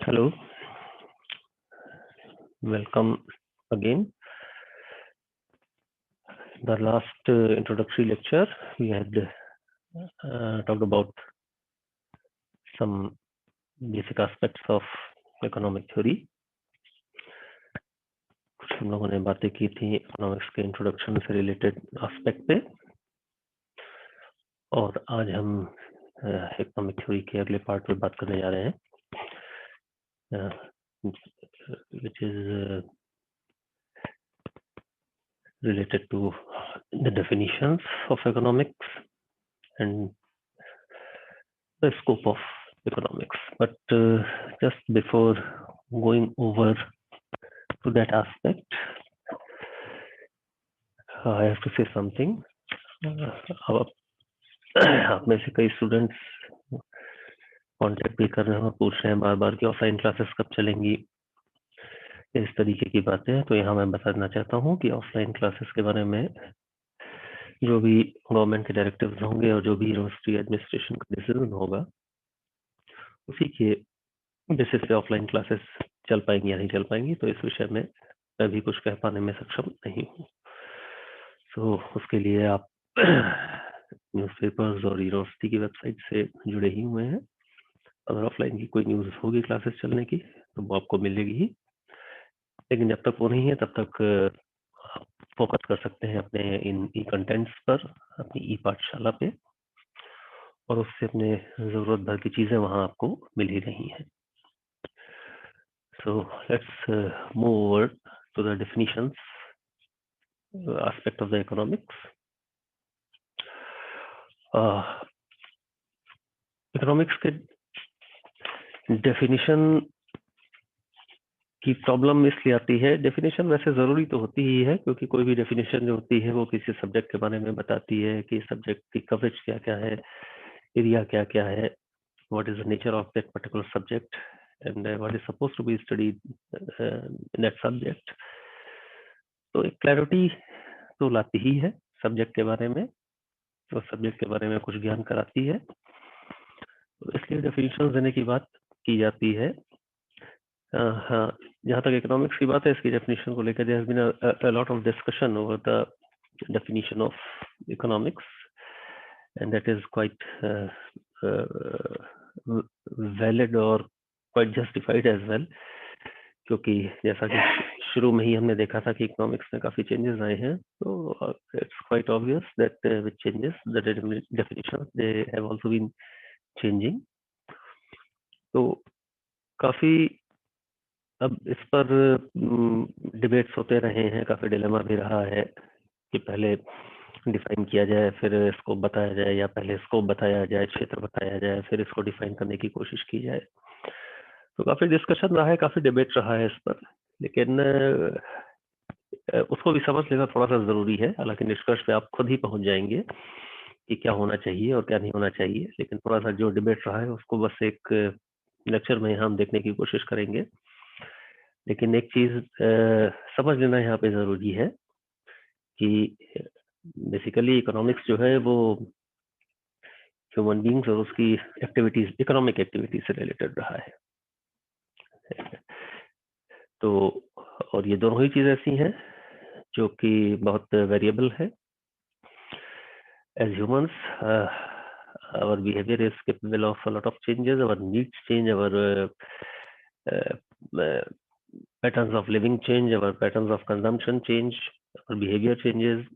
Hello, welcome again. The last introductory lecture we had talked about some basic aspects of economic theory. कुछ हम लोगों ने बातें की थी इकोनॉमिक्स के इंट्रोडक्शन से रिलेटेड एस्पेक्ट पे, और आज हम इकोनॉमिक थ्योरी के अगले पार्ट पे बात करने जा रहे हैं, which is related to the definitions of economics and the scope of economics. But just before going over to that aspect, I have to say something. आप में से कई स्टूडेंट्स कांटेक्ट भी कर रहे हैं और पूछ रहे हैं बार बार कि ऑफलाइन क्लासेस कब चलेंगी, इस तरीके की बातें। तो यहाँ मैं बताना चाहता हूँ कि ऑफलाइन क्लासेस के बारे में जो भी गवर्नमेंट के डायरेक्टिव्स होंगे और जो भी यूनिवर्सिटी एडमिनिस्ट्रेशन का डिसीजन होगा, उसी के बेसिस पे ऑफलाइन क्लासेस चल पाएंगी या नहीं चल पाएंगी। तो इस विषय में मैं भी कुछ कह पाने में सक्षम नहीं हूँ। तो उसके लिए आप न्यूज़पेपर्स और यूनिवर्सिटी की वेबसाइट से जुड़े ही हुए हैं। अगर ऑफलाइन की कोई न्यूज़ होगी क्लासेस चलने की तो वो आपको मिलेगी ही, लेकिन जब तक वो नहीं है तब तक फोकस कर सकते हैं अपने इन ई कंटेंट्स पर, अपनी ई पाठशाला पे, और उससे अपने ज़रूरत भर की चीज़ें वहाँ आपको मिल ही रही हैं। So let's move over to the definitions aspect of the economics. Economics के डेफिनेशन की प्रॉब्लम इसलिए आती है, डेफिनेशन वैसे ज़रूरी तो होती ही है, क्योंकि कोई भी डेफिनेशन जो होती है वो किसी सब्जेक्ट के बारे में बताती है कि सब्जेक्ट की कवरेज क्या क्या है, एरिया क्या क्या है, what is the nature of that particular subject and what is supposed to be studied in that subject. तो एक क्लैरिटी तो लाती ही है सब्जेक्ट के बारे में, तो सब्जेक्ट के बारे में कुछ ज्ञान कराती है, तो इसलिए डेफिनेशन देने की बात की जाती है। हाँ, जहाँ तक इकोनॉमिक्स की बात है, इसकी डेफिनेशन को लेकर there has been a lot of discussion over the definition of economics, and that is quite valid और क्वाइट जस्टिफाइड एज वेल, क्योंकि जैसा कि शुरू में ही हमने देखा था कि इकोनॉमिक्स में काफी चेंजेस आए हैं, तो it's quite obvious that with changes the definitions they have also been changing. तो काफी अब इस पर डिबेट्स होते रहे हैं, काफी डिलेमा भी रहा है कि पहले डिफाइन किया जाए फिर स्कोप बताया जाए, या पहले स्कोप बताया जाए, क्षेत्र बताया जाए, फिर इसको डिफाइन करने की कोशिश की जाए। तो काफी डिस्कशन रहा है, काफी डिबेट रहा है इस पर, लेकिन उसको भी समझ लेना थोड़ा सा जरूरी है। हालांकि निष्कर्ष पे आप खुद ही पहुंच जाएंगे कि क्या होना चाहिए और क्या नहीं होना चाहिए, लेकिन थोड़ा सा जो डिबेट रहा है उसको बस एक लेक्चर में हम देखने की कोशिश करेंगे। लेकिन एक चीज समझ लेना यहाँ पे जरूरी है कि बेसिकली इकोनॉमिक्स जो है वो ह्यूमन बींग्स और उसकी एक्टिविटीज, इकोनॉमिक एक्टिविटीज से रिलेटेड रहा है। तो और ये दोनों ही चीज ऐसी हैं जो कि बहुत वेरिएबल है। As humans our behavior is capable of a lot of changes, our needs change, our patterns of living change, our patterns of consumption change, our behavior changes.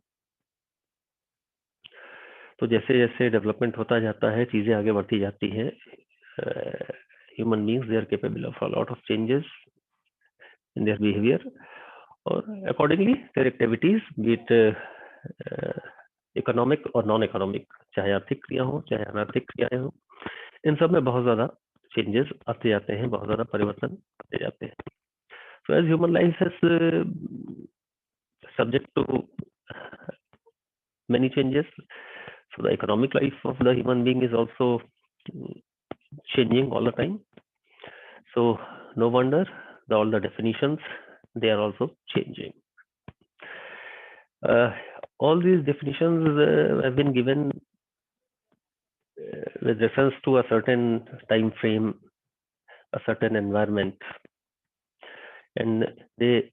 तो जैसे जैसे डेवलपमेंट होता जाता है, चीजें आगे बढ़ती जाती हैं, human beings they are capable of a lot of changes in their behaviour, और accordingly their activities, be it economic और नॉन इकोनॉमिक, चाहे आर्थिक क्रिया हो चाहे अनार्थिक क्रियाएं हो, इन सब में बहुत ज्यादा चेंजेस आते जाते हैं, बहुत ज्यादा परिवर्तन आते जाते हैं। So as human life is subject to many changes, so the economic life of the human being is also changing all the time. So no wonder all the definitions, they are also changing. All these definitions have been given with reference to a certain time frame a certain environment, and they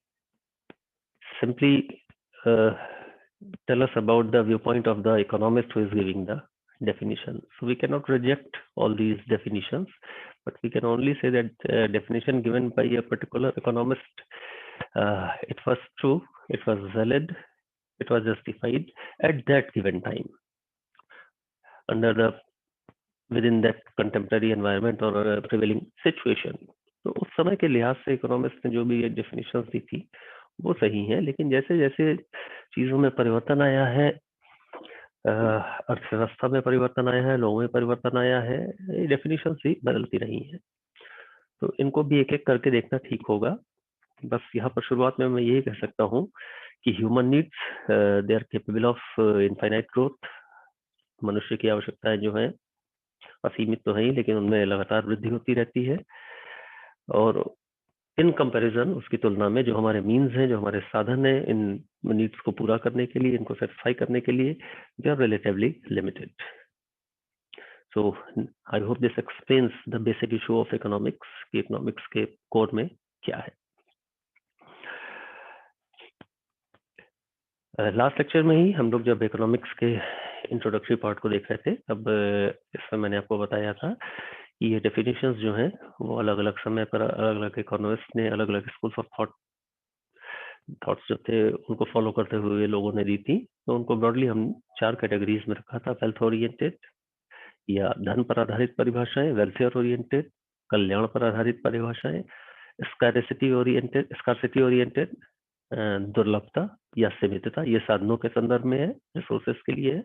simply tell us about the viewpoint of the economist who is giving the definition. So we cannot reject all these definitions, but we can only say that definition given by a particular economist, it was true, it was valid, it was justified at that given time under the within that contemporary environment or a prevailing situation. तो उस समय के लिहाज से economist ने जो भी ये डेफिनेशंस दी थी वो सही है, लेकिन जैसे जैसे चीजों में परिवर्तन आया है, अर्थव्यवस्था में परिवर्तन आया है, लोगों में परिवर्तन आया है, ये डेफिनेशन ही बदलती रही है। तो इनको भी एक एक करके देखना ठीक होगा। बस यहाँ पर शुरुआत में मैं यही कह सकता हूँ कि human needs they are capable of infinite growth. मनुष्य की आवश्यकताएं जो है असीमित तो है ही, लेकिन उनमें लगातार वृद्धि होती रहती है, और इन कंपैरिजन उसकी तुलना में जो हमारे मीन्स हैं, जो हमारे साधन हैं इन नीड्स को पूरा करने के लिए, इनको सेटिस्फाई करने के लिए, they are relatively limited. So I hope this explains the basic issue of economics कि इकोनॉमिक्स के कोर में क्या है। लास्ट लेक्चर में ही हम लोग जब इकोनॉमिक्स के इंट्रोडक्टरी पार्ट को देख रहे थे, तब इसमें मैंने आपको बताया था कि ये डेफिनेशंस जो हैं वो अलग अलग समय पर अलग अलग इकोनॉमिस्ट ने अलग अलग स्कूल्स ऑफ थॉट्स जो थे उनको फॉलो करते हुए लोगों ने दी थी। तो उनको ब्रॉडली हम 4 कैटेगरीज में रखा था: वेल्थ ओरिएंटेड या धन पर आधारित परिभाषाएं, वेलफेयर ओरिएंटेड कल्याण पर आधारित परिभाषाएं, स्कार्सिटी ओरिएंटेड दुर्लभता या सीमितता, ये साधनों के संदर्भ में है, रिसोर्सेस के लिए है,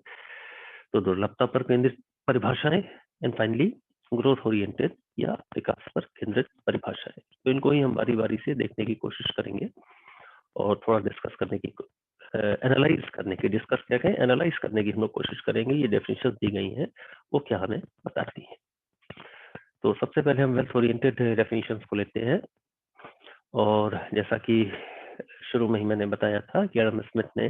तो दुर्लभता पर केंद्रित परिभाषाएं, एंड फाइनली ग्रोथ ओरिएंटेड या विकास पर केंद्रित परिभाषाएं। तो इनको ही हम बारी बारी से देखने की कोशिश करेंगे और थोड़ा डिस्कस करने की एनालाइज करने की, डिस्कस क्या कहें, एनालाइज करने की हम लोग कोशिश करेंगे ये डेफिनेशन दी गई हैं वो क्या हमें बताती हैं। तो सबसे पहले हम वेल्थ ओरिएंटेड डेफिनेशंस को लेते हैं, और जैसा कि शुरू में ही मैंने बताया था कि एडम स्मिथ ने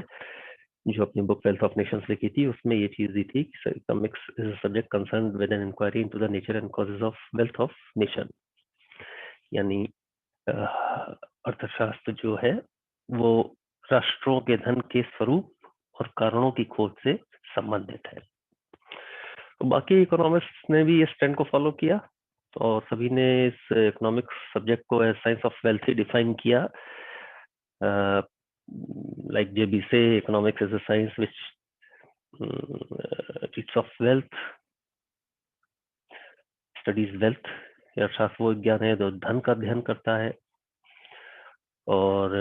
जो अपनी बुक वेल्थ ऑफ नेशंस लिखी थी उसमें ये चीज दी थी कि economics is a subject concerned with an inquiry into the nature and causes of wealth of nation, यानी अर्थशास्त्र जो है वो राष्ट्रों के धन के स्वरूप और कारणों की खोज से संबंधित है। तो बाकी इकोनॉमिस्ट ने भी इस ट्रेंड को फॉलो किया और सभी ने इस इकोनॉमिक्स सब्जेक्ट को एज साइंस ऑफ वेल्थ ही डिफाइन किया। like J.B. say, economics is a science which treats of wealth, studies wealth। अर्थशास्त्र वो विज्ञान है जो धन का अध्ययन करता है, और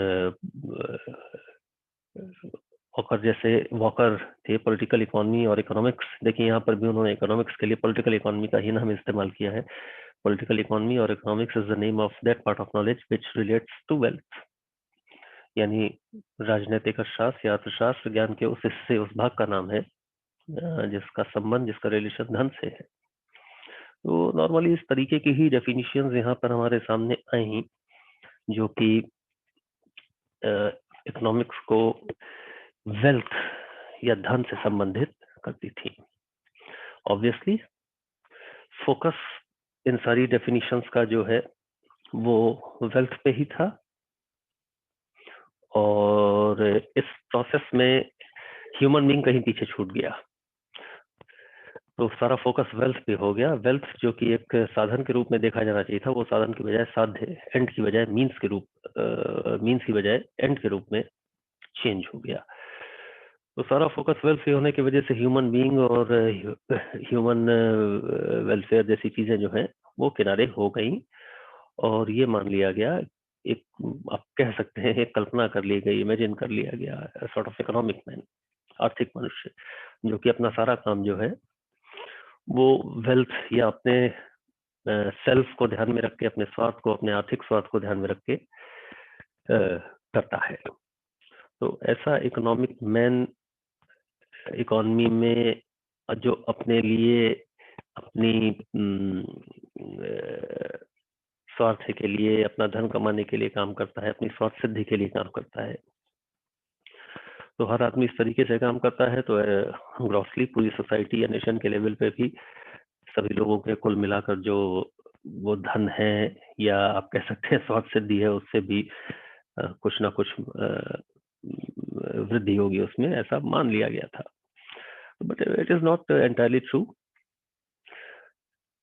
वॉकर जैसे वॉकर थे पॉलिटिकल इकोनॉमी और इकोनॉमिक्स। देखिए यहाँ पर भी उन्होंने इकोनॉमिक्स के लिए पॉलिटिकल इकोनॉमी का ही नाम इस्तेमाल किया है। पॉलिटिकल इकोनॉमी और economics is the name of that part of knowledge which relates to wealth, यानी राजनीतिक अर्थशास्त्र या अर्थशास्त्र ज्ञान के उस हिस्से, उस भाग का नाम है जिसका संबंध, जिसका रिलेशन धन से है। तो नॉर्मली इस तरीके की ही डेफिनेशंस यहाँ पर हमारे सामने आई जो कि इकोनॉमिक्स को वेल्थ या धन से संबंधित करती थी। ऑब्वियसली फोकस इन सारी डेफिनेशंस का जो है वो वेल्थ पे ही था, और इस प्रोसेस में ह्यूमन बीइंग कहीं पीछे छूट गया, तो सारा फोकस वेल्थ पे हो गया। वेल्थ जो कि एक साधन के रूप में देखा जाना चाहिए था, वो साधन की बजाय साध्य, एंड की बजाय मीन्स के रूप, मीन्स की बजाय एंड के रूप में चेंज हो गया। तो सारा फोकस वेल्थ पे होने की वजह से ह्यूमन बीइंग और ह्यूमन वेलफेयर जैसी चीजें जो हैं वो किनारे हो गई, और ये मान लिया गया, एक आप कह सकते हैं एक कल्पना कर ली गई, इमेजिन कर लिया गया सॉर्ट ऑफ इकोनॉमिक मैन, आर्थिक मनुष्य, जो कि अपना सारा काम जो है वो वेल्थ या अपने सेल्फ को ध्यान में रख के, अपने स्वार्थ को, अपने आर्थिक स्वार्थ को ध्यान में रख के करता है। तो ऐसा इकोनॉमिक मैन इकोनॉमी में जो अपने लिए, अपनी स्वार्थ के लिए, अपना धन कमाने के लिए काम करता है, अपनी स्वार्थ सिद्धि के लिए काम करता है। तो हर आदमी इस तरीके से काम करता है, तो ग्रॉसली पूरी सोसाइटी या नेशन के लेवल पे भी सभी लोगों के कुल मिलाकर जो वो धन है या आप कह सकते हैं स्वार्थ सिद्धि है, उससे भी कुछ ना कुछ वृद्धि होगी उसमें, ऐसा मान लिया गया था। But it is not entirely true,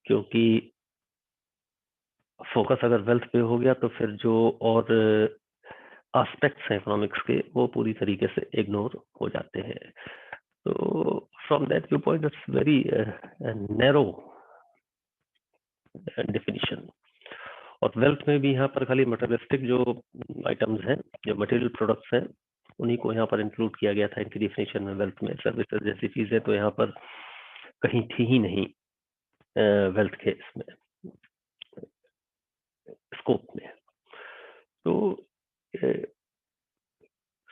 क्योंकि फोकस अगर वेल्थ पे हो गया तो फिर जो और एस्पेक्ट्स हैं इकोनॉमिक्स के वो पूरी तरीके से इग्नोर हो जाते हैं। तो from that view point it's very narrow definition. और वेल्थ में भी यहाँ पर खाली मटेरियलिस्टिक जो आइटम्स हैं, जो मटेरियल प्रोडक्ट्स हैं, उन्हीं को यहाँ पर इंक्लूड किया गया था इनकी डिफिनेशन में। वेल्थ में सर्विसेज जैसी चीजें तो यहाँ पर कहीं थी ही नहीं वेल्थ के इसमें स्कोप में। तो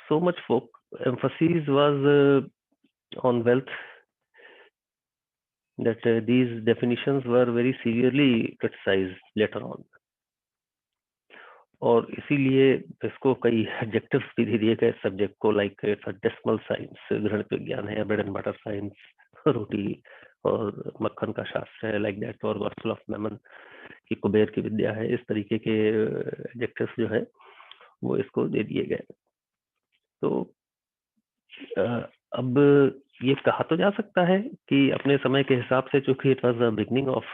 so much emphasis was on wealth that these definitions were very severely criticized later on, और इसीलिए इसको कई एडजेक्टिव्स भी दे दिए गए सब्जेक्ट को, like it's a decimal science, गणित विज्ञान है, ब्रेड एंड बटर साइंस, रोटी और मक्खन का शास्त्र है, लाइक दैट, और गॉस्पेल ऑफ मेमन की कुबेर की विद्या है। इस तरीके के एडजेक्टिव्स जो है वो इसको दे दिए गए। तो अब ये कहा तो जा सकता है कि अपने समय के हिसाब से, चूंकि it was the beginning of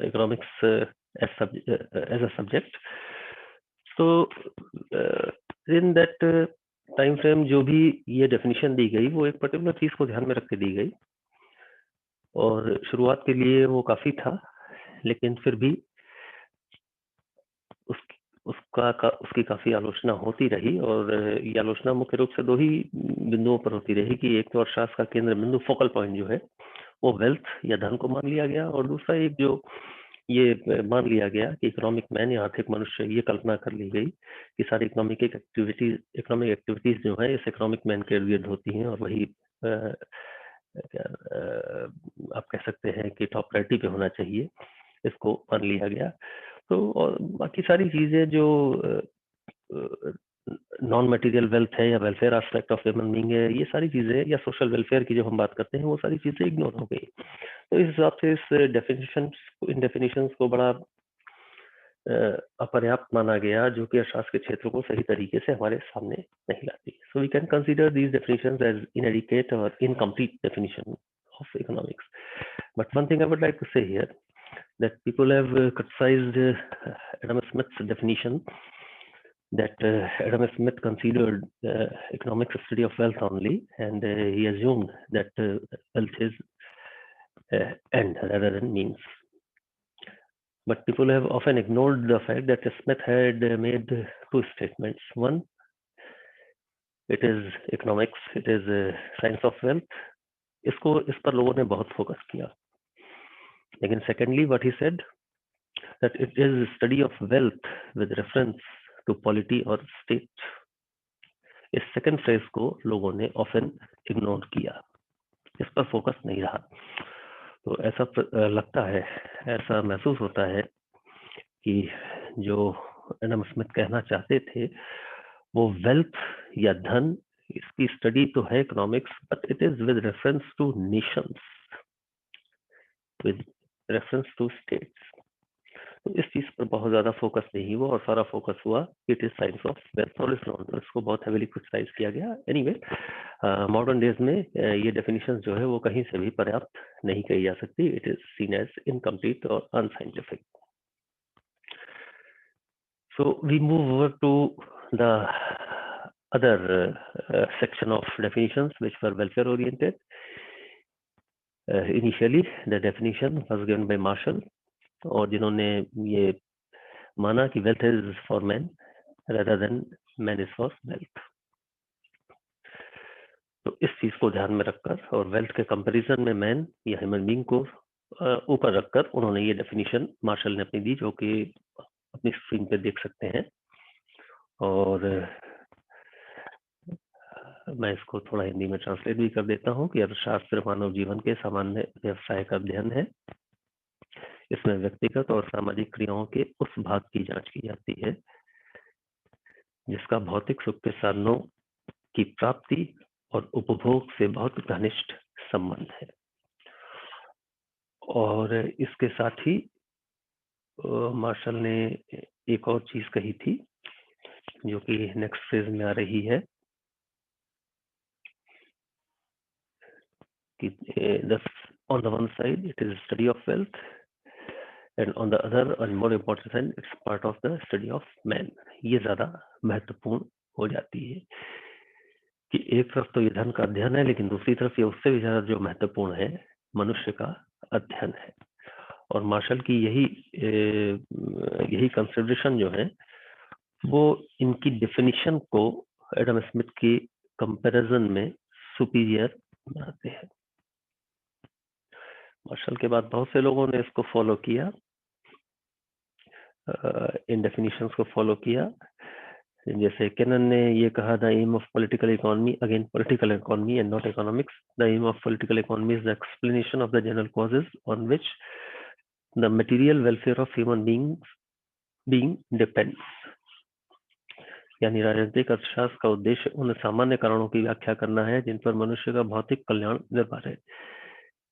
economics as a subject, तो इन दैट टाइम फ्रेम जो भी ये डेफिनेशन दी गई वो एक पर्टिकुलर चीज को ध्यान में रख के दी गई, और शुरुआत के लिए वो काफी था, लेकिन फिर भी उसकी काफी आलोचना होती रही। और ये आलोचना मुख्य रूप से दो ही बिंदुओं पर होती रही कि एक तो अर्थशास्त्र का केंद्र बिंदु, फोकल पॉइंट जो है वो वेल्थ या धन को मान लिया गया, और दूसरा एक जो ये मान लिया गया कि इकोनॉमिक मैन या आर्थिक मनुष्य, ये कल्पना कर ली गई कि सारी इकोनॉमिक एक्टिविटीज जो है इस इकोनॉमिक मैन के इर्द गिर्द होती हैं, और वही आप कह सकते हैं कि टॉप प्रायोरिटी पे होना चाहिए, इसको मान लिया गया। तो और बाकी सारी चीजें जो नॉन मटेरियल वेल्थ है या welfare aspect of human being है, ये सारी चीजें, या सोशल वेलफेयर की जो हम बात करते हैं, वो सारी चीजें इग्नोर हो गई। तो इस हिसाब से इन डेफिनेशंस को बड़ा अपर्याप्त माना गया, जो कि अर्थशास्त्र के क्षेत्र को सही तरीके से हमारे सामने नहीं लाती। So we can consider these definitions as inadequate और incomplete definition of economics. But one thing I would like to say here, that people have criticized Adam Smith's definition, that Adam Smith considered economics a study of wealth only, and he assumed that wealth is end rather than means. But people have often ignored the fact that Smith had made two statements. One, it is economics, it is science of wealth. इस पर लोगों ने बहुत focus किया। लेकिन secondly, what he said, that it is a study of wealth with reference to polity or state. इस second phrase को लोगों ने ऑफन इग्नोर किया, इस पर फोकस नहीं रहा। तो ऐसा लगता है, ऐसा महसूस होता है कि जो एडम स्मिथ कहना चाहते थे वो वेल्थ या धन, इसकी स्टडी तो है economics, but it is with reference to nations, with reference to states. तो इस चीज पर बहुत ज्यादा फोकस नहीं हुआ, और सारा फोकस हुआ it is science of wealth, और इसको बहुत हेवीली क्रिटिसाइज किया गया। एनीवे, मॉडर्न डेज में ये डेफिनेशन जो है वो कहीं से भी पर्याप्त नहीं कही जा सकती। It is seen as incomplete और unscientific. So we move over to the other section of definitions which were welfare oriented. Initially the definition was given by Marshall, और जिन्होंने ये माना कि wealth is for men rather than man is for wealth। तो इस चीज को ध्यान में रखकर और वेल्थ के कंपैरिजन में मैन या ह्यूमन बीइंग को ऊपर रखकर उन्होंने ये डेफिनेशन मार्शल ने अपनी दी, जो कि अपनी स्क्रीन पे देख सकते हैं। और मैं इसको थोड़ा हिंदी में ट्रांसलेट भी कर देता हूँ कि अर्थशास्त्र मानव जीवन के सामान्य व्यवसाय का अध्ययन है। इसमें व्यक्तिगत और सामाजिक क्रियाओं के उस भाग की जांच की जाती है जिसका भौतिक सुख के साधनों की प्राप्ति और उपभोग से बहुत घनिष्ठ संबंध है। और इसके साथ ही मार्शल ने एक और चीज कही थी जो कि नेक्स्ट फेज में आ रही है कि on the one side it is study of wealth and on the other and more important side it's part of the study of man. ये ज्यादा महत्वपूर्ण हो जाती है कि एक तरफ तो ये धन का अध्ययन है, लेकिन दूसरी तरफ ये उससे भी ज्यादा जो महत्वपूर्ण है मनुष्य का अध्ययन है। और मार्शल की यही कंसिडरेशन जो है वो इनकी डेफिनेशन को एडम स्मिथ की कंपैरिजन में सुपीरियर बनाते हैं। मार्शल के बाद बहुत से लोगों ने इसको फॉलो किया, इन डेफिनेशंस को फॉलो किया। जैसे केनन ने ये कहा, the aim of political economy, again political economy and not economics, the aim of political economy is the explanation of the general causes on which the material welfare of human being depends. यानी राजनीतिक अर्थशास्त्र का उद्देश्य उन सामान्य कारणों की व्याख्या करना है जिन पर मनुष्य का भौतिक कल्याण निर्भर है।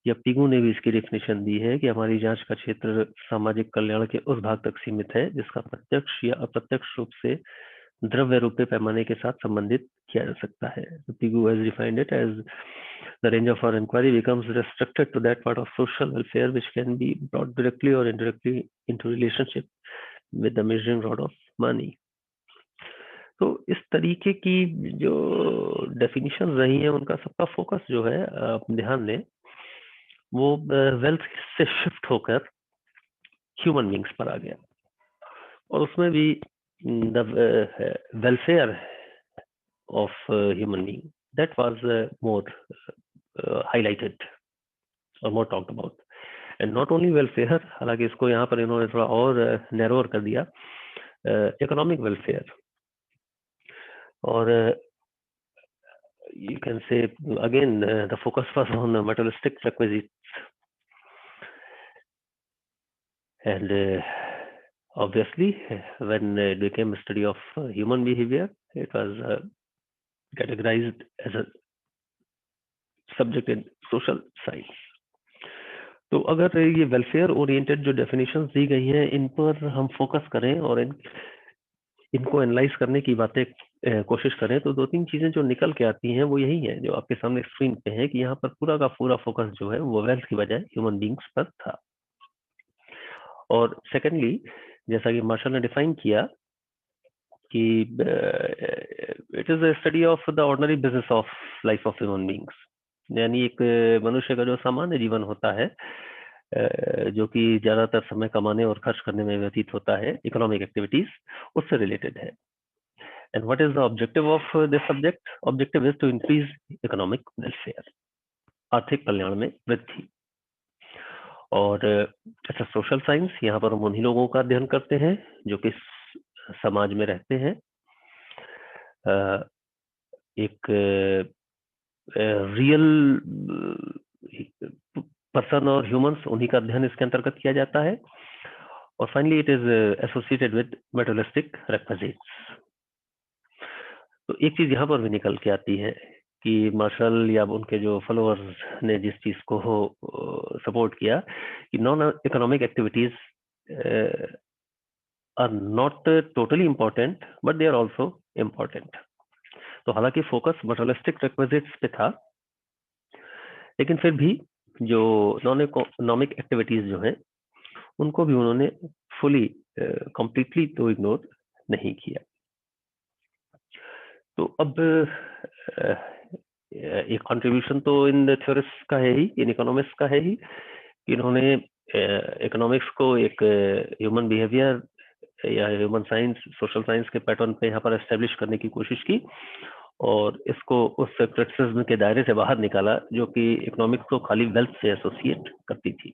या पिगू ने भी इसकी डेफिनेशन दी है कि हमारी जांच का क्षेत्र सामाजिक कल्याण के उस भाग तक सीमित है जिसका प्रत्यक्ष या अप्रत्यक्ष रूप से द्रव्य रूपे पैमाने के साथ संबंधित किया जा सकता है। Pigou has defined it as the range of our inquiry becomes restricted to that part of social welfare which can be brought directly or indirectly into relationship with the measuring rod of money. तो इस तरीके की जो definition रही है उनका सबका focus जो है, आप ध्यान दें, वो वेल्थ से शिफ्ट होकर ह्यूमन बींग्स पर आ गया और उसमें भी the welfare of human being that was more highlighted or more talked about, and not only welfare, हालांकि इसको यहाँ पर इन्होंने थोड़ा और नैरोअर कर दिया, इकोनॉमिक वेलफेयर, और you can say again the focus was on materialistic requisites, and obviously when it became a study of human behavior, it was categorized as a subject in social science. तो अगर ये welfare oriented जो definitions दी गई हैं इन पर हम focus करें और इनको एनालाइज करने की बातें कोशिश करें तो दो तीन चीजें जो निकल के आती हैं वो यही है जो आपके सामने स्क्रीन पे है कि यहाँ पर पूरा का पूरा फोकस जो है वो वेल्थ की बजाय ह्यूमन बींग्स पर था। और सेकेंडली, जैसा कि मार्शल ने डिफाइन किया कि it is a study of the ordinary business of life of human beings, यानी एक मनुष्य का जो सामान्य जीवन होता है जो कि ज्यादातर समय कमाने और खर्च करने में व्यतीत होता है, इकोनॉमिक एक्टिविटीज, उससे रिलेटेड है। And what is the objective of this subject? Objective is to increase economic welfare, आर्थिक कल्याण में वृद्धि। और अच्छा, सोशल साइंस, यहाँ पर हम उन्हीं लोगों का अध्ययन करते हैं जो कि समाज में रहते हैं, एक रियल पर्सन और ह्यूमंस, उन्हीं का अध्ययन इसके अंतर्गत किया जाता है। और finally it is associated with materialistic requisites. तो एक चीज यहाँ पर भी निकल के आती है कि मार्शल या उनके जो फॉलोअर्स ने जिस चीज को सपोर्ट किया कि non economic activities are not totally important but they are also important. तो हालांकि फोकस मटेरियलिस्टिक रिक्विजिट्स पे था, लेकिन फिर भी जो नॉन इकोनॉमिक एक्टिविटीज जो हैं उनको भी उन्होंने फुली कंप्लीटली तो इग्नोर नहीं किया। तो अब एक कंट्रीब्यूशन तो इन थ्योरिस्ट का है ही, इन इकोनॉमिक्स का है ही, इन्होंने इकोनॉमिक्स को एक ह्यूमन बिहेवियर या ह्यूमन साइंस, सोशल साइंस के पैटर्न पे यहाँ पर एस्टेब्लिश करने की कोशिश की और इसको उस क्रिटिसिज्म के दायरे से बाहर निकाला जो कि इकोनॉमिक्स को खाली वेल्थ से एसोसिएट करती थी।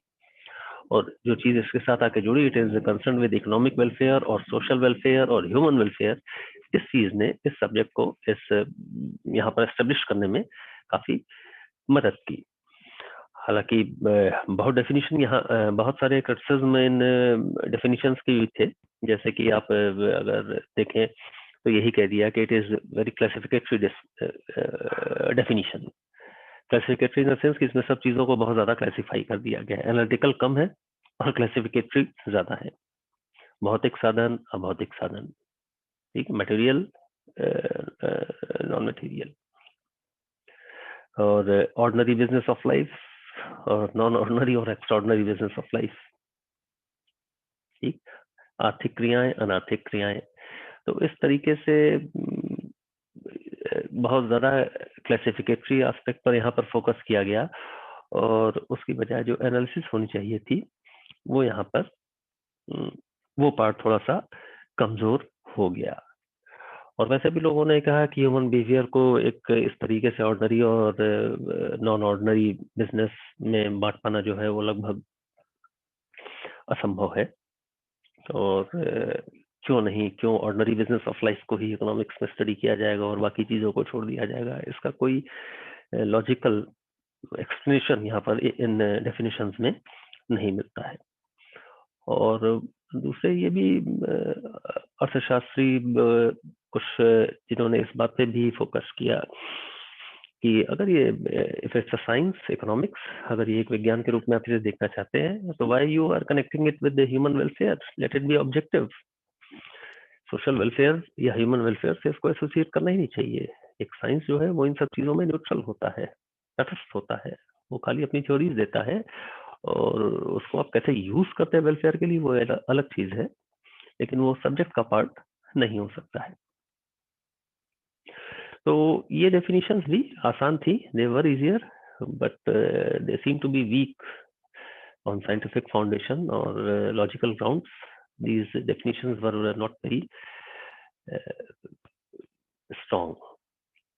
और जो चीज इसके साथ आके जुड़ी, it is concern with economic welfare और सोशल वेलफेयर और ह्यूमन वेलफेयर, इस चीज ने इस सब्जेक्ट को इस यहाँ पर एस्टेब्लिश करने में काफी मदद की। हालांकि बहुत डेफिनेशन यहाँ, बहुत सारे क्रिटिसिज्म इन डेफिनेशंस के भी थे, जैसे कि आप अगर देखें तो यही कह दिया कि it is very classificatory definition. Classificatory in the sense कि इसमें सब चीजों को बहुत ज्यादा क्लासिफाई कर दिया गया है, एनालिटिकल कम है और क्लासिफिकेटरी ज्यादा है। भौतिक साधन, अभौतिक साधन, ठीक, मटेरियल, नॉन मटेरियल, और ऑर्डिनरी बिजनेस ऑफ लाइफ और नॉन ऑर्डिनरी और एक्स्ट्राऑर्डिनरी बिजनेस ऑफ लाइफ, ठीक, आर्थिक क्रियाएं, अनार्थिक क्रियाएं। तो इस तरीके से बहुत ज्यादा क्लासिफिकेटरी एस्पेक्ट पर यहाँ पर फोकस किया गया, और उसकी बजाय जो एनालिसिस होनी चाहिए थी वो यहाँ पर वो पार्ट थोड़ा सा कमजोर हो गया। और वैसे भी लोगों ने कहा कि ह्यूमन बिहेवियर को एक इस तरीके से ऑर्डिनरी और नॉन ऑर्डिनरी बिजनेस में बांट पाना जो है वो लगभग असंभव है। और क्यों ऑर्डिनरी बिजनेस ऑफ लाइफ को ही इकोनॉमिक्स में स्टडी किया जाएगा और बाकी चीजों को छोड़ दिया जाएगा? इसका कोई लॉजिकल एक्सप्लेनेशन यहाँ पर इन डेफिनेशंस में नहीं मिलता है। और दूसरे ये भी अर्थशास्त्री कुछ जिन्होंने इस बात पे भी फोकस किया कि अगर ये if it's a science economics, अगर ये एक विज्ञान के रूप में आप इसे देखना चाहते हैं तो why you are connecting it with the human welfare, let it be objective. Social welfare या ह्यूमन वेलफेयर से इसको एसोसिएट करना ही नहीं चाहिए। एक साइंस जो है वो इन सब चीजों में न्यूट्रल होता है, तटस्थ होता है, वो खाली अपनी थ्योरीज देता है, और उसको आप कैसे यूज करते हैं वेलफेयर के लिए वो अलग चीज है, लेकिन वो सब्जेक्ट का पार्ट नहीं हो सकता है। तो ये डेफिनेशंस भी आसान थी, they were easier, but they seem to be weak on scientific foundation और logical grounds. These definitions were not very strong.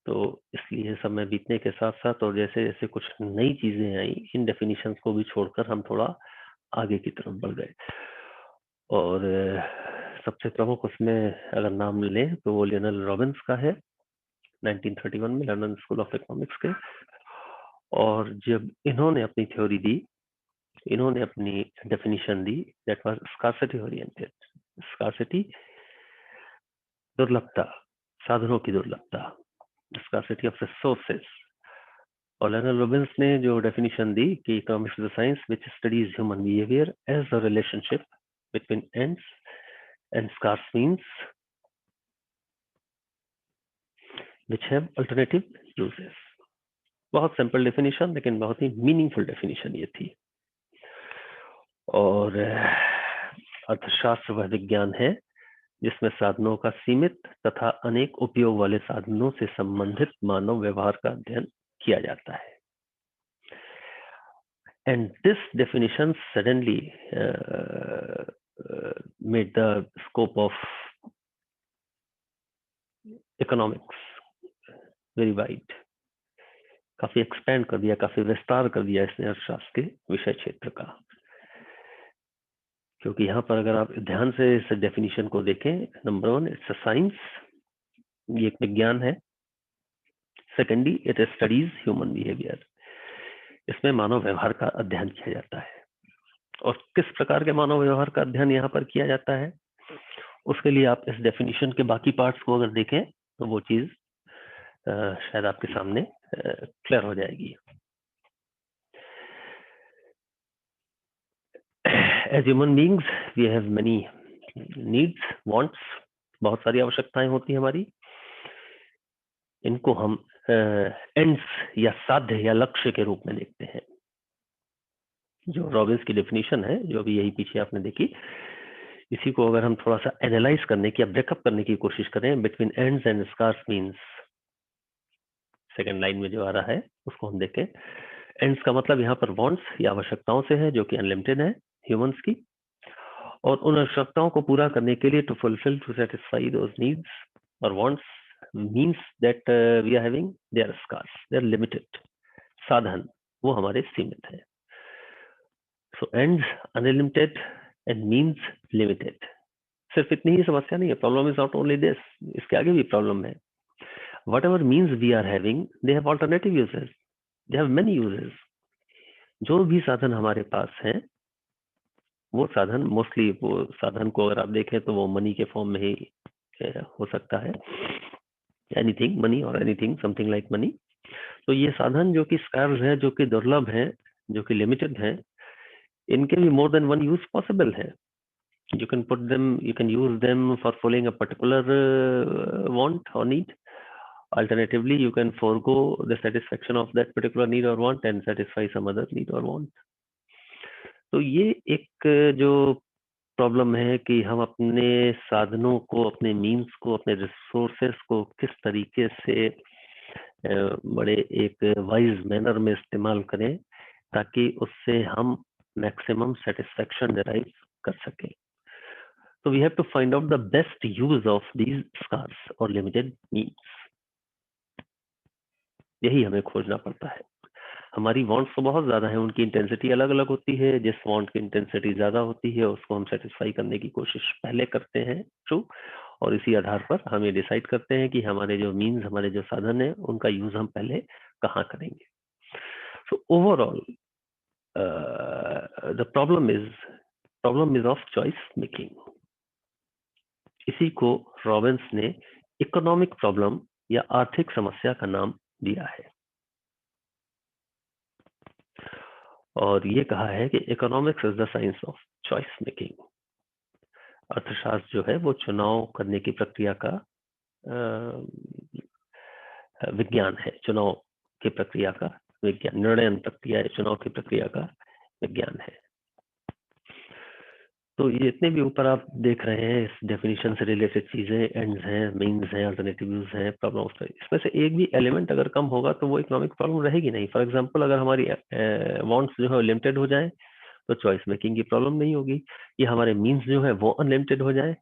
तो इसलिए समय बीतने के साथ साथ और जैसे जैसे कुछ नई चीजें आई, इन डेफिनेशंस को भी छोड़कर हम थोड़ा आगे की तरफ बढ़ गए। और सबसे प्रमुख उसमें अगर नाम लें तो वो लियोनेल रॉबिन्स का है, 1931 में लंदन स्कूल ऑफ इकोनॉमिक्स के। और जब इन्होंने अपनी थ्योरी दी, इन्होंने अपनी डेफिनेशन दी, that was scarcity oriented. Scarcity, दुर्लभता, साधनों की दुर्लभता, स्कार्सिटी ऑफ रिसोर्सेस। और लियोनेल रॉबिन्स ने जो डेफिनेशन दी कि economics is a science which studies human behaviour as a relationship between ends and scarce means which have alternative uses। बहुत सिंपल डेफिनेशन, लेकिन बहुत ही मीनिंगफुल डेफिनेशन ये थी। और अर्थशास्त्र वह विज्ञान है जिसमें साधनों का सीमित तथा अनेक उपयोग वाले साधनों से संबंधित मानव व्यवहार का अध्ययन किया जाता है। And this definition suddenly made the scope of economics very wide। काफी एक्सपेंड कर दिया, काफी विस्तार कर दिया इसने अर्थशास्त्र के विषय क्षेत्र का। क्योंकि यहाँ पर अगर आप ध्यान से इस डेफिनेशन को देखें, नंबर 1 इट्स अ साइंस, ये एक विज्ञान है। Secondly it studies human behaviour, इसमें मानव व्यवहार का अध्ययन किया जाता है। और किस प्रकार के मानव व्यवहार का अध्ययन यहाँ पर किया जाता है, उसके लिए आप इस डेफिनेशन के बाकी पार्ट्स को अगर देखें तो वो चीज शायद आपके सामने क्लियर हो जाएगी। As human beings, we have many needs, wants, बहुत सारी आवश्यकताएं होती हैं हमारी। इनको हम एंड्स या साध्य या लक्ष्य के रूप में देखते हैं। जो रॉबिन्स की डेफिनेशन है, जो अभी यही पीछे आपने देखी, इसी को अगर हम थोड़ा सा एनालाइज करने की या ब्रेकअप करने की कोशिश करें, between ends and scarce means, second line में जो आ रहा है उसको हम देखें। एंड्स का मतलब यहाँ पर वांट्स या आवश्यकताओं से है, जो कि अनलिमिटेड है ह्यूमंस की, और उन आवश्यकताओं को पूरा करने के लिए to fulfil, to satisfy those needs और wants means that we are having, they are scarce, they are limited। साधन वो हमारे सीमित है। So ends unlimited and means limited। सिर्फ इतनी ही समस्या नहीं है, problem is not only this, इसके आगे भी प्रॉब्लम है। whatever means we are having, they have alternative uses, they have many uses। जो भी साधन हमारे पास हैं, वो साधन मोस्टली, वो साधन को अगर आप देखें तो वो मनी के फॉर्म में ही हो सकता है, एनीथिंग मनी और एनीथिंग समथिंग लाइक मनी। तो ये साधन जो कि स्कार्स है, जो कि दुर्लभ है, जो कि लिमिटेड है, इनके भी more than one use possible है। You can put them, you can use them for fulfilling a particular want or need. Alternatively, you can forego the satisfaction of that particular need or want and satisfy some other need or want. तो ये एक जो problem है कि हम अपने साधनों को, अपने मीन्स को, अपने रिसोर्सेस को किस तरीके से बड़े एक वाइज मैनर में इस्तेमाल करें ताकि उससे हम मैक्सिमम सेटिस्फैक्शन डिराइव कर सकें. So we have to find out the best use of these scarce or limited means. यही हमें खोजना पड़ता है. हमारी वांट्स तो बहुत ज्यादा है, उनकी इंटेंसिटी अलग अलग होती है. जिस वांट की इंटेंसिटी ज्यादा होती है उसको हम सेटिस्फाई करने की कोशिश पहले करते हैं, ट्रू. और इसी आधार पर हम ये डिसाइड करते हैं कि हमारे जो मीन्स, हमारे जो साधन है, उनका यूज हम पहले कहाँ करेंगे. So overall the problem is of choice making. इसी को रॉबिन्स ने इकोनॉमिक प्रॉब्लम या आर्थिक समस्या का नाम दिया है. और ये कहा है कि economics is the science of choice making. अर्थशास्त्र जो है वो चुनाव करने की प्रक्रिया का विज्ञान है. चुनाव की प्रक्रिया का विज्ञान, निर्णय प्रक्रिया, चुनाव की प्रक्रिया का विज्ञान है. तो ये जितने भी ऊपर आप देख रहे हैं इस डेफिनेशन से रिलेटेड चीजें, एंड्स हैं, मीन्स हैं, अल्टरनेटिव यूज हैं, प्रॉब्लम्स हैं, इसमें से एक भी एलिमेंट अगर कम होगा तो वो इकोनॉमिक प्रॉब्लम रहेगी नहीं. फॉर एग्जांपल, अगर हमारी वांट्स जो है लिमिटेड हो जाए तो चॉइस मेकिंग की प्रॉब्लम नहीं होगी. ये हमारे मीन्स जो है वो अनलिमिटेड हो जाए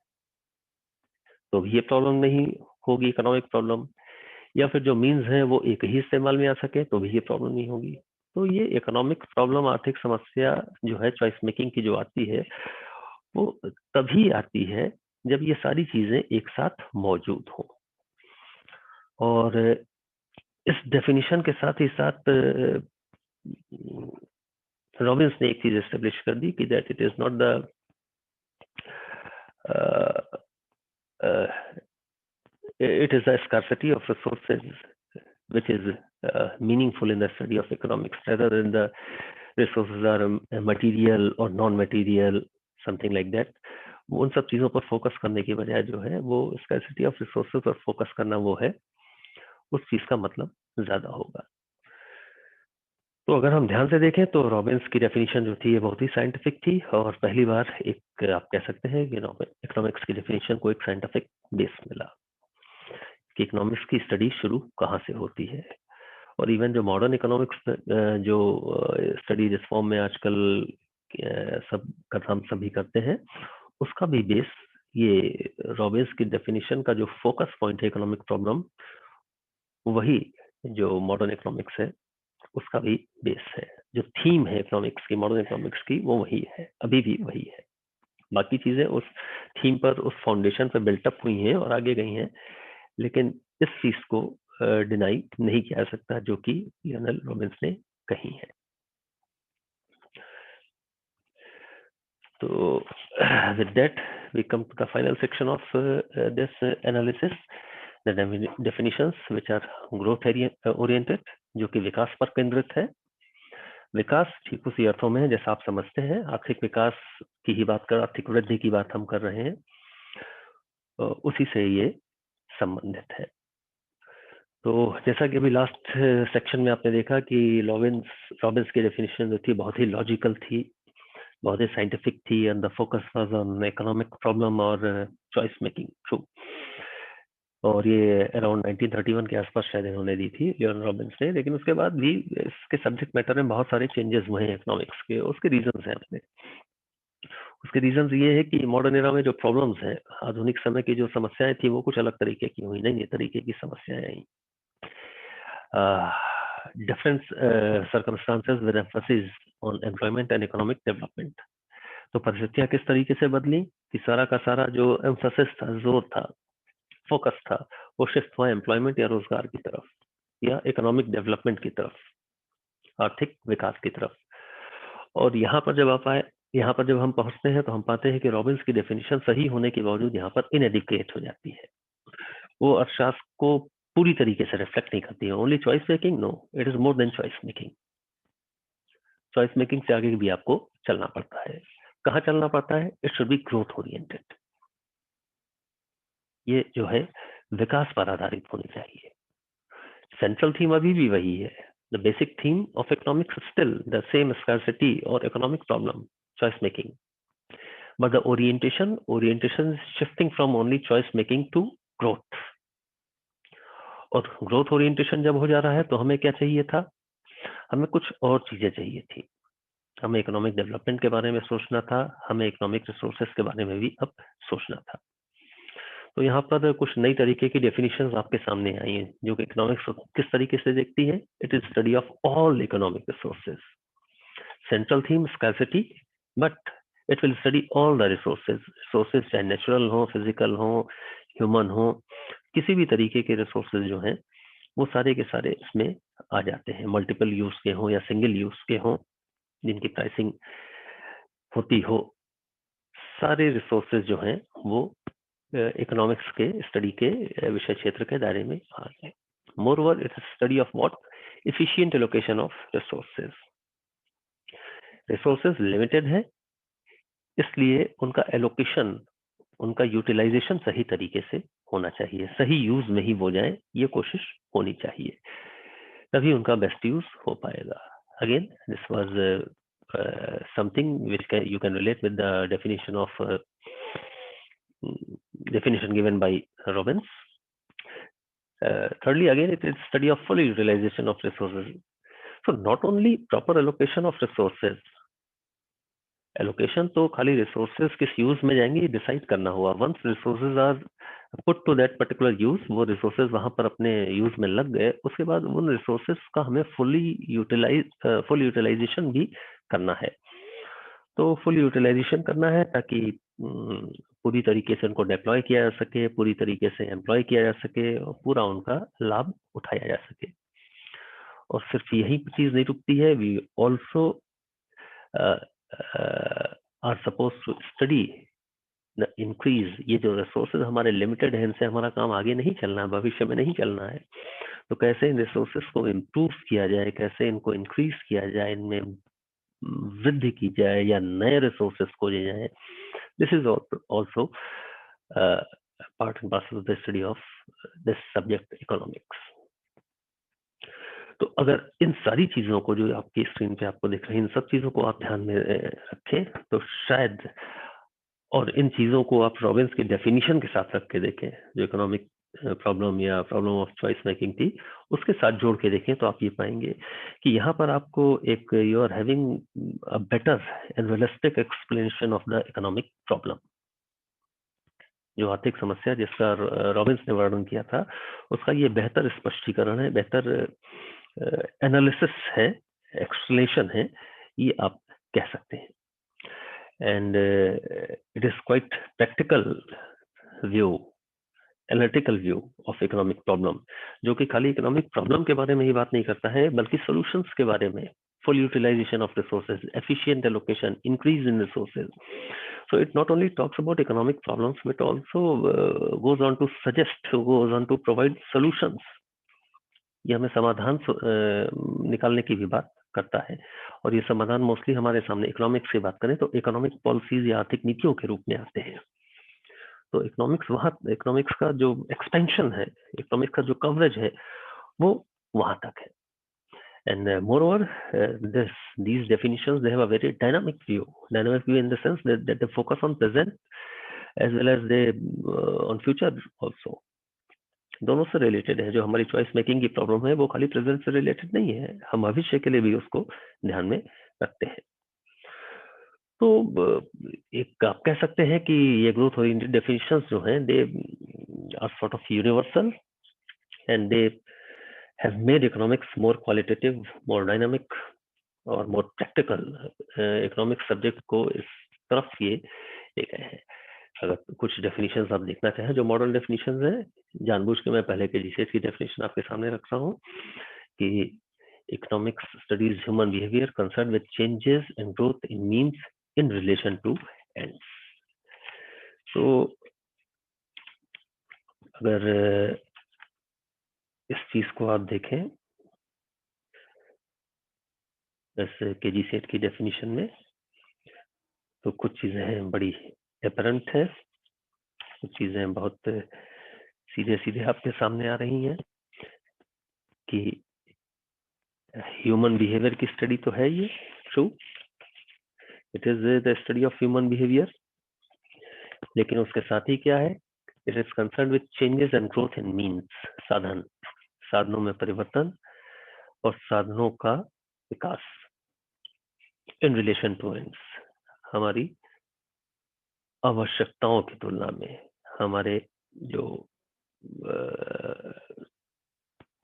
तो भी ये प्रॉब्लम नहीं होगी, इकोनॉमिक प्रॉब्लम. या फिर जो मीन्स हैं वो एक ही इस्तेमाल में आ सके तो भी ये प्रॉब्लम नहीं होगी. तो ये इकोनॉमिक प्रॉब्लम, आर्थिक समस्या जो है चॉइस मेकिंग की जो आती है वो तभी आती है जब ये सारी चीजें एक साथ मौजूद हो. और इस डेफिनेशन के साथ ही साथ रॉबिन्स ने एक चीज एस्टेब्लिश कर दी कि that it is not the it is a scarcity of resources which is meaningful in the study of economics, rather than the resources are material or non-material, something like that. उन सब चीजों पर focus करने की बजाय जो है वो स्कैर्सिटी ऑफ रिसोर्सेज पर फोकस करना, वो है उस चीज का मतलब ज्यादा होगा. तो अगर हम ध्यान से देखें तो रॉबिन्स की डेफिनेशन जो थी ये बहुत ही साइंटिफिक थी, और पहली बार एक आप कह सकते हैं कि इकोनॉमिक्स की डेफिनेशन को एक साइंटिफिक बेस मिला कि इकोनॉमिक्स की स्टडी शुरू कहाँ से होती है. और इवन जो मॉडर्न इकोनॉमिक्स जो स्टडी जिस फॉर्म में आजकल सब का हम सभी करते हैं, उसका भी बेस ये रॉबिन्स की डेफिनेशन का जो फोकस पॉइंट है इकोनॉमिक प्रॉब्लम, वही जो मॉडर्न इकोनॉमिक्स है उसका भी बेस है. जो थीम है इकोनॉमिक्स की, मॉडर्न इकोनॉमिक्स की, वो वही है, अभी भी वही है. बाकी चीजें उस थीम पर, उस फाउंडेशन पर बिल्टअप हुई हैं और आगे गई हैं, लेकिन इस चीज को डिनाई नहीं किया जा सकता जो कि लियोनेल रॉबिन्स ने कही है. तो with that we come to the final section of this analysis, the definitions which are growth oriented, जो कि विकास पर केंद्रित है. विकास ठीक उसी अर्थों में है जैसा आप समझते हैं, आर्थिक विकास की ही बात कर, आर्थिक वृद्धि की बात हम कर रहे हैं, उसी से ये संबंधित है. तो जैसा कि अभी लास्ट सेक्शन में आपने देखा कि रॉबिन्स की डेफिनेशन जो थी बहुत ही लॉजिकल थी, बहुत ही साइंटिफिक थी, and the focus was on economic problem और चॉइस मेकिंग, ट्रू. और ये अराउंड 1931 के आसपास शायद इन्होंने दी थी लियोनेल रॉबिन्स ने. लेकिन उसके बाद भी इसके सब्जेक्ट मैटर में बहुत सारे चेंजेस हुए हैं इकोनॉमिक्स के. उसके रीजंस हैं अपने. उसके रीजंस ये है कि मॉडर्न एरा में जो प्रॉब्लम्स हैं, आधुनिक समय की जो समस्याएं थी, वो कुछ अलग तरीके की हुई, नई तरीके की समस्याएं आई. different circumstances with emphasis on employment and economic development. तो परिस्थितियां किस तरीके से बदली कि सारा का सारा जो एम्फोसिस था, जोर था, फोकस था, वो शिफ्ट हुआ एम्प्लॉयमेंट या रोजगार की तरफ, या इकोनॉमिक डेवलपमेंट की तरफ, आर्थिक विकास की तरफ. और यहाँ पर जब हम पहुंचते हैं तो हम पाते हैं कि रॉबिन्स की डेफिनेशन सही होने के बावजूद यहाँ पर इनएडिक्वेट हो जाती है. वो अर्थशास्त्र को पूरी तरीके से रिफ्लेक्ट नहीं करती है. Only choice making, no, it is more than choice making. Choice making से आगे भी आपको चलना पड़ता है. कहाँ चलना पड़ता है? It should be growth oriented. ये जो है विकास पर आधारित होनी चाहिए। सेंट्रल थीम अभी भी वही है। The basic theme of economics still the same, scarcity और economic problem, choice making, but the orientation is shifting from only choice making to growth. और ग्रोथ ओरिएंटेशन जब हो जा रहा है तो हमें क्या चाहिए था? हमें कुछ और चीजें चाहिए थी। हमें इकोनॉमिक डेवलपमेंट के बारे में सोचना था, हमें इकोनॉमिक रिसोर्सेस के बारे में भी अब सोचना था। तो यहाँ पर कुछ नई तरीके की डेफिनेशंस आपके सामने आई हैं जो कि इकोनॉमिक्स किस तरीके से देखती है। It is study of all economic resources. Central theme scarcity, but it will study all the resources चाहे नेचुरल हो, फिजिकल हो, ह्यूमन हो, किसी भी तरीके के रिसोर्सेज जो हैं वो सारे के सारे इसमें आ जाते हैं। मल्टीपल यूज के हों या सिंगल यूज के हों, जिनकी प्राइसिंग होती हो, सारे रिसोर्सेज जो हैं वो इकोनॉमिक्स के स्टडी के विषय क्षेत्र के दायरे में आ गए। Moreover it is study of what? Efficient allocation of resources. Resources limited है, इसलिए उनका एलोकेशन, उनका यूटिलाइजेशन सही तरीके से होना चाहिए, सही यूज में ही वो जाए, ये कोशिश होनी चाहिए, तभी उनका बेस्ट यूज हो पाएगा। Again this was something which you can relate with the definition given by Robbins. Thirdly, again, it is study of full utilization of resources. So not only proper allocation of resources, allocation तो खाली resources किस use में जाएंगे decide करना हुआ। once resources are put to that particular use, वो resources वहां पर अपने यूज में लग गए, उसके बाद उन resources का हमें full utilization भी करना है। तो फुल यूटिलाइजेशन करना है ताकि पूरी तरीके से उनको डिप्लॉय किया जा सके, पूरी तरीके से एम्प्लॉय किया जा सके और पूरा उनका लाभ उठाया जा सके। और सिर्फ यही चीज नहीं रुकती है, we also are suppose to study the increase. ये जो रिसोर्सेज हमारे लिमिटेड है, इनसे हमारा काम आगे नहीं चलना है, भविष्य में नहीं चलना है, तो कैसे इन रिसोर्सेज को इम्प्रूव किया जाए, कैसे इनको इंक्रीज किया जाए, इनमें वृद्धि की जाए या नए रिसोर्सेज खोजे जाए। This is also part and parcel of the study of this subject economics. तो अगर इन सारी चीजों को जो आपकी स्क्रीन पे आपको दिख रही है, इन सब चीजों को आप ध्यान में रखें तो शायद, और इन चीजों को आप रॉबिन्स की डेफिनेशन के साथ रख के देखें, जो इकोनॉमिक प्रॉब्लम या प्रॉब्लम ऑफ चॉइस मेकिंग थी, उसके साथ जोड़ के देखें, तो आप ये पाएंगे कि यहाँ पर आपको एक you are having a better and realistic explanation of the economic problem. जो आर्थिक समस्या जिसका रॉबिन्स ने वर्णन किया था, उसका ये बेहतर स्पष्टीकरण है, बेहतर एनालिसिस है, एक्सप्लेनेशन है, ये आप कह सकते हैं। And it is quite practical view, analytical view of economic problem, जो कि खाली इकोनॉमिक प्रॉब्लम के बारे में ही बात नहीं करता है, बल्कि सॉल्यूशंस के बारे में। full utilization of resources, efficient allocation, increase in resources. So it not only talks about economic problems, but also goes on to suggest, goes on to provide solutions. ये हमें समाधान निकालने की भी बात करता है, और ये समाधान मोस्टली हमारे सामने इकोनॉमिक्स की बात करें तो इकोनॉमिक पॉलिसीज या आर्थिक नीतियों के रूप में आते हैं। तो इकोनॉमिक्स का जो एक्सपेंशन है, इकोनॉमिक्स का जो कवरेज है, वो वहां तक है। And moreover, these definitions, they have a very dynamic view in the sense that they focus on present as well as they on future also. दोनों से रिलेटेड है। जो हमारी चॉइस मेकिंग की प्रॉब्लम है वो खाली प्रेजेंट से रिलेटेड नहीं है, हम भविष्य के लिए भी उसको ध्यान में रखते हैं। तो एक आप कह सकते हैं कि ये ग्रोथ ओरिएंटेड डेफिनेशंस जो हैं, they are sort of universal and they have made economics more qualitative, more dynamic और more practical। इकोनॉमिक सब्जेक्ट को इस तरफ ये ले गए हैं। अगर कुछ डेफिनेशंस आप देखना चाहें जो मॉडर्न डेफिनेशंस हैं, जानबूझ के मैं पहले के जीसीएस की डेफिनेशन आपके सामने रख रहा हूँ कि economics studies human behaviour concern with changes and growth in means in relation two ends. तो अगर इस चीज को आप देखें जैसे केजी सेट की डेफिनेशन में, तो कुछ चीजें बड़ी अपरेंट है, कुछ चीजें बहुत सीधे सीधे आपके सामने आ रही हैं कि ह्यूमन बिहेवियर की स्टडी तो है ये, true, it is the study of human behaviour, लेकिन उसके साथ ही क्या है, it is concern with changes and growth in means, साधन, साधनों में परिवर्तन और साधनों का विकास इन रिलेशन टू एंड्स, हमारी आवश्यकताओं की तुलना में हमारे जो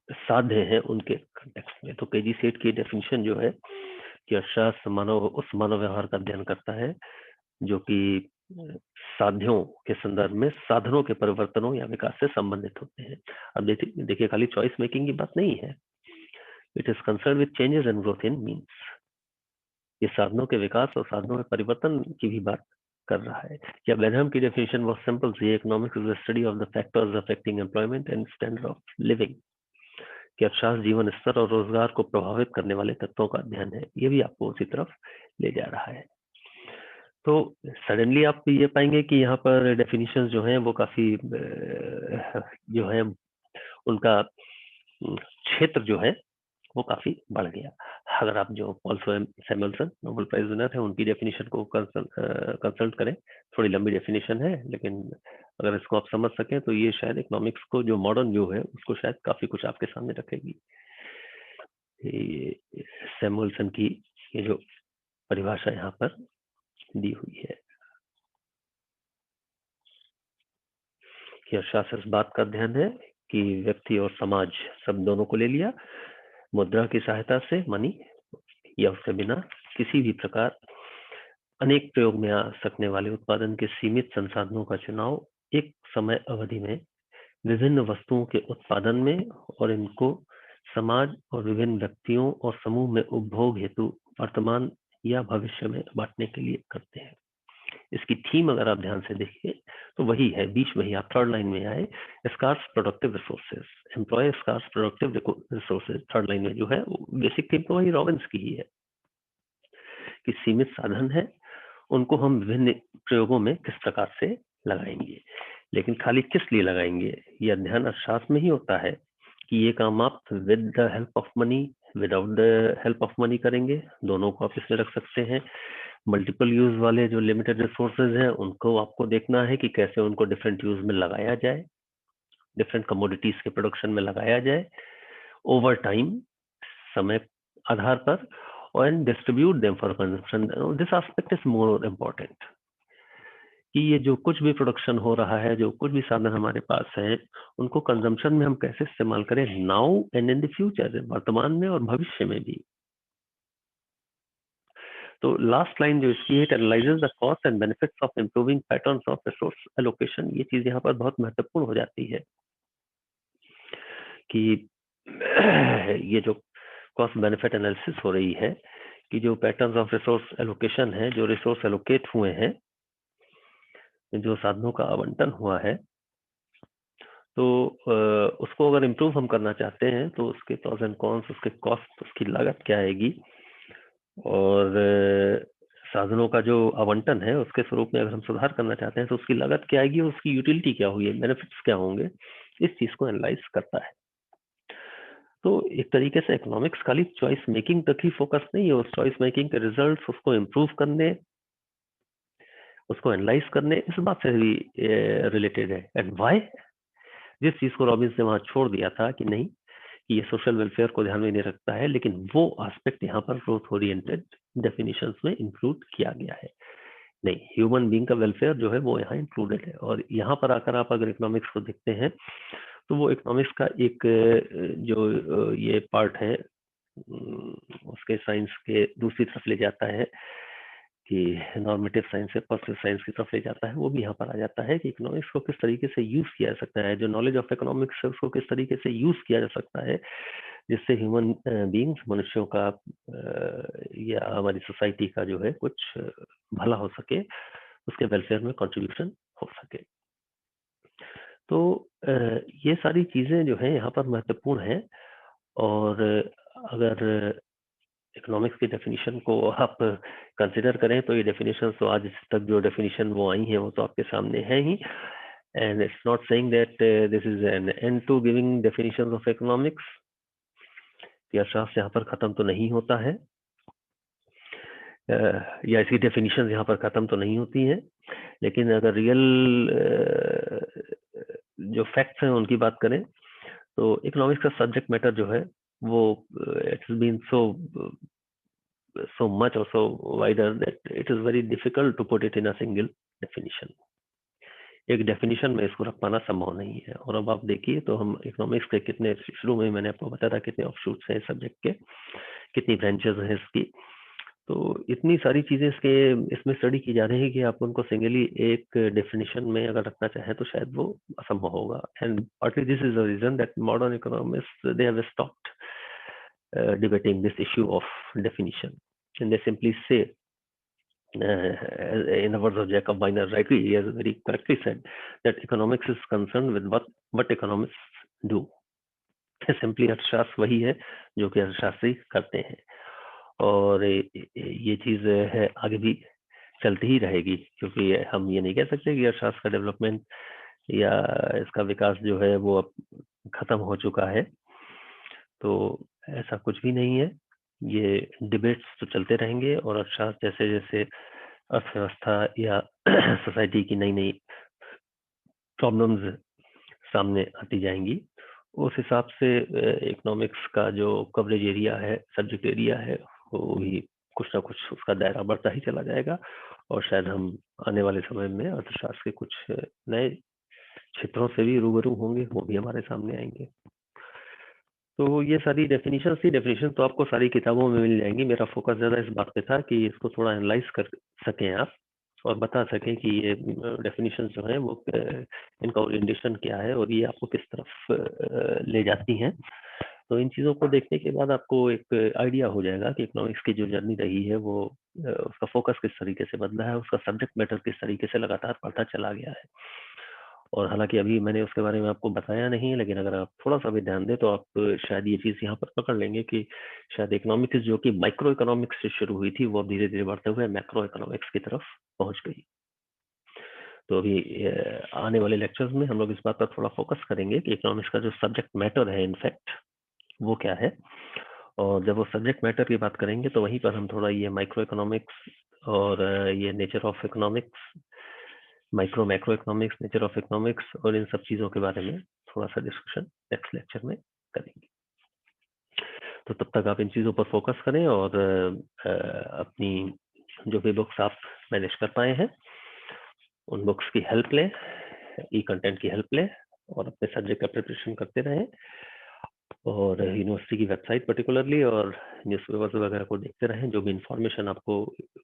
साध्य हैं उनके कंटेक्स्ट में। तो केजी सेठ की डेफिनेशन जो है कि अर्थशास्त्र मानव उस मानव व्यवहार का अध्ययन करता है जो कि साध्यों के संदर्भ में साधनों के परिवर्तनों या विकास से संबंधित होते हैं। अब देखिए खाली चॉइस मेकिंग की बात नहीं है, it is concern with changes and growth in means, ये साधनों के विकास और साधनों में परिवर्तन की भी बात कर रहा है। या बेनहम की डेफिनेशन बहुत सिंपल सी, economics is the study of the factors affecting employment and standard of living, कि अर्थशास्त्र जीवन स्तर और रोजगार को प्रभावित करने वाले तत्वों का अध्ययन है। ये भी आपको उसी तरफ ले जा रहा है। तो सडनली आप ये पाएंगे कि यहाँ पर डेफिनेशंस जो हैं वो काफी जो है उनका क्षेत्र जो है वो काफी बढ़ गया। अगर आप जो Paul Samuelson Nobel prize winner है उनकी डेफिनेशन को कंसल्ट करें, थोड़ी लंबी डेफिनेशन है लेकिन अगर इसको आप समझ सकें तो ये शायद इकोनॉमिक्स को जो मॉडर्न व्यू है उसको शायद काफी कुछ आपके सामने रखेगी। सैमुअल्सन की ये जो परिभाषा यहाँ पर दी हुई है कि अर्थशास्त्र इस बात का अध्ययन है कि व्यक्ति और समाज सब दोनों को ले लिया मुद्रा की सहायता से, मनी, या उसके बिना किसी भी प्रकार अनेक प्रयोग में आ सकने वाले उत्पादन के सीमित संसाधनों का चुनाव एक समय अवधि में विभिन्न वस्तुओं के उत्पादन में और इनको समाज और विभिन्न व्यक्तियों और समूह में उपभोग हेतु वर्तमान या भविष्य में बांटने के लिए करते हैं। इसकी थीम अगर आप ध्यान से देखिए तो वही है, बीच में ही आप थर्ड लाइन में आए, scarce productive resources, employ scarce productive resources, third line में जो है बेसिक थीम तो वही रॉबिन्स की ही है कि सीमित साधन है, उनको हम विभिन्न प्रयोगों में किस प्रकार से लगाएंगे, लेकिन खाली किस लिए लगाएंगे, ये अध्ययन अर्थशास्त्र में ही होता है कि ये काम आप with the help of money, without the help of money करेंगे, दोनों को आप इसमें रख सकते हैं। मल्टीपल यूज वाले जो लिमिटेड रिसोर्सेज हैं उनको आपको देखना है कि कैसे उनको डिफरेंट यूज में लगाया जाए, डिफरेंट कमोडिटीज के प्रोडक्शन में लगाया जाए ओवर टाइम, समय आधार पर, and distribute them for consumption. This aspect is more important कि ये जो कुछ भी प्रोडक्शन हो रहा है, जो कुछ भी साधन हमारे पास है, उनको कंजम्पशन में हम कैसे इस्तेमाल करें now and in the future, वर्तमान में और भविष्य में भी। तो लास्ट लाइन जो इसकी है, analyses the cost and benefits of improving patterns of resource allocation, ये चीज यहाँ पर बहुत महत्वपूर्ण हो जाती है कि ये जो कॉस्ट बेनिफिट एनालिसिस हो रही है कि जो पैटर्न्स ऑफ रिसोर्स एलोकेशन है, जो रिसोर्स एलोकेट हुए हैं, जो साधनों का आवंटन हुआ है, तो उसको अगर इम्प्रूव हम करना चाहते हैं तो उसके प्रॉस एंड कॉन्स, उसके कॉस्ट, उसकी लागत क्या आएगी, और साधनों का जो आवंटन है उसके स्वरूप में अगर हम सुधार करना चाहते हैं तो उसकी लागत क्या आएगी, उसकी यूटिलिटी क्या होगी, बेनिफिट्स क्या होंगे, इस चीज को एनालाइज करता है। तो एक तरीके से इकोनॉमिक्स खाली चॉइस मेकिंग तक ही फोकस नहीं है, उस चॉइस मेकिंग के रिजल्ट्स उसको इम्प्रूव करने, उसको एनालाइज करने, इस बात से भी रिलेटेड है। एंड व्हाई, जिस चीज को रॉबिन्स ने वहां छोड़ दिया था कि नहीं कि ये सोशल वेलफेयर को ध्यान में नहीं रखता है, लेकिन वो एस्पेक्ट यहाँ पर ग्रोथ ओरिएंटेड डेफिनेशंस में इंक्लूड किया गया है। नहीं, ह्यूमन बीइंग का वेलफेयर जो है वो यहाँ इंक्लूडेड है। और यहाँ पर आकर आप अगर इकोनॉमिक्स को देखते हैं तो वो इकोनॉमिक्स का एक जो ये पार्ट है उसके साइंस के दूसरी तरफ ले जाता है कि नॉर्मेटिव साइंस से पॉजिटिव साइंस की तरफ ले जाता है। वो भी यहाँ पर आ जाता है कि इकोनॉमिक्स को किस तरीके से यूज किया जा सकता है, जो नॉलेज ऑफ इकोनॉमिक्स है उसको किस तरीके से यूज किया जा सकता है जिससे ह्यूमन बीइंग्स, मनुष्यों का या हमारी सोसाइटी का जो है कुछ भला हो सके, उसके वेलफेयर में कंट्रीब्यूशन हो सके। तो ये सारी चीजें जो है यहाँ पर महत्वपूर्ण है। और अगर इकोनॉमिक्स की डेफिनेशन को आप कंसिडर करें तो ये डेफिनेशन तो आज तक जो डेफिनेशन वो आई हैं वो तो आपके सामने है ही, and it's not saying that this is an end to giving definitions of economics. ये अर्थशास्त्र यहाँ पर खत्म तो नहीं होता है, या इसकी डेफिनेशन यहाँ पर खत्म तो नहीं होती हैं, लेकिन अगर रियल जो फैक्ट्स हैं उनकी बात करें तो इकोनॉमिक्स का सब्जेक्ट मैटर जो है वो it's been so much or so wider that it is very difficult to put it in a single definition. एक डेफिनेशन में इसको रख पाना संभव नहीं है। और अब आप देखिए तो हम इकोनॉमिक्स के कितने, शुरू में मैंने आपको बताया था कितने ऑफशूट्स हैं सब्जेक्ट के, कितनी ब्रांचेस हैं इसकी, तो इतनी सारी चीजें इसमें स्टडी की जा रही है कि आप उनको सिंगली एक डेफिनेशन में अगर रखना चाहें तो शायद वो असंभव होगा। And partly this is the reason that modern economist they have stopped debating this issue of definition, and they simply say, in the words of Jacob Weiner, rightly, he has very correctly said that economics is concerned with what economists do. Simply अर्थशास्त्र वही है जो कि अर्थशास्त्री करते हैं, और ये चीज है आगे भी चलती ही रहेगी, क्योंकि हम ये नहीं कह सकते कि अर्थशास्त्र का डेवलपमेंट या इसका विकास जो है वो अब खत्म हो चुका है। तो ऐसा कुछ भी नहीं है, ये डिबेट्स तो चलते रहेंगे, और अर्थशास्त्र जैसे जैसे अर्थव्यवस्था या सोसाइटी की नई नई प्रॉब्लम्स सामने आती जाएंगी, उस हिसाब से इकोनॉमिक्स का जो कवरेज एरिया है, सब्जेक्ट एरिया है, वो भी कुछ ना कुछ उसका दायरा बढ़ता ही चला जाएगा, और शायद हम आने वाले समय में अर्थशास्त्र के कुछ नए क्षेत्रों से भी रूबरू होंगे, वो भी हमारे सामने आएंगे। तो ये सारी डेफिनेशन थी, डेफिनेशन तो आपको सारी किताबों में मिल जाएंगी। मेरा फोकस ज़्यादा इस बात पे था कि इसको थोड़ा एनालाइज कर सकें आप, और बता सकें कि ये डेफिनेशन जो है वो इनका ओरिएंटेशन क्या है और ये आपको किस तरफ ले जाती हैं। तो इन चीज़ों को देखने के बाद आपको एक आइडिया हो जाएगा कि इकोनॉमिक्स की जो जर्नी रही है वो उसका फोकस किस तरीके से बदला है, उसका सब्जेक्ट मैटर किस तरीके से लगातार बढ़ता चला गया है। और हालांकि अभी मैंने उसके बारे में आपको बताया नहीं, लेकिन अगर आप थोड़ा सा भी ध्यान दें तो आप शायद ये चीज़ यहाँ पर पकड़ लेंगे कि शायद इकोनॉमिक्स जो कि माइक्रो इकोनॉमिक्स से शुरू हुई थी वो अब धीरे धीरे बढ़ते हुए मैक्रो इकोनॉमिक्स की तरफ पहुंच गई। तो अभी आने वाले लेक्चर्स में हम लोग इस बात पर थोड़ा फोकस करेंगे कि इकोनॉमिक्स का जो सब्जेक्ट मैटर है इनफैक्ट वो क्या है, और जब वो सब्जेक्ट मैटर की बात करेंगे तो वहीं पर हम थोड़ा ये माइक्रो इकोनॉमिक्स और ये nature of economics, micro macro economics, nature of economics और इन सब चीज़ों के बारे में थोड़ा सा डिस्कशन नेक्स्ट लेक्चर में करेंगे। तो तब तक आप इन चीज़ों पर फोकस करें और अपनी जो भी बुक्स आप मैनेज कर पाए हैं उन बुक्स की हेल्प लें, ई कंटेंट की हेल्प लें, और अपने सब्जेक्ट का प्रिपरेशन करते रहें, और यूनिवर्सिटी की वेबसाइट पर्टिकुलरली और न्यूज़पेपर्स वगैरह को देखते रहें। जो भी इंफॉर्मेशन आपको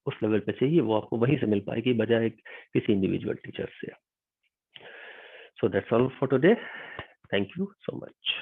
उस लेवल पे चाहिए वो आपको वहीं से मिल पाएगी बजाय किसी इंडिविजुअल टीचर से। So that's all for today. Thank you so much.